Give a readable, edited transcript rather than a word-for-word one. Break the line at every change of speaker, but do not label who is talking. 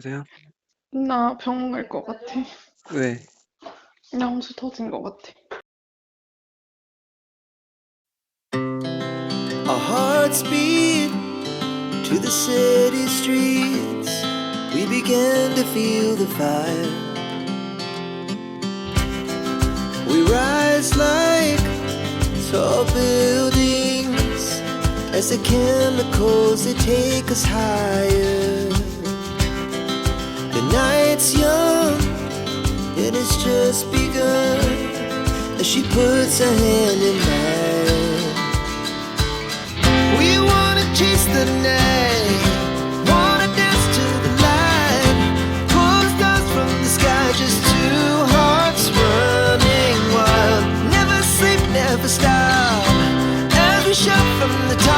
여보세요?
나 병원 갈 것 같아.
왜?
양수 터진 것 같아.
Our hearts beat to the city streets. We began to feel the fire. We rise like tall buildings as the chemicals, they take us higher. The night's young and it's just begun as she puts her hand in mine. We wanna chase the night, wanna dance to the light, pull stars from the sky, just two hearts running wild. Never sleep, never stop, as we shout from the top.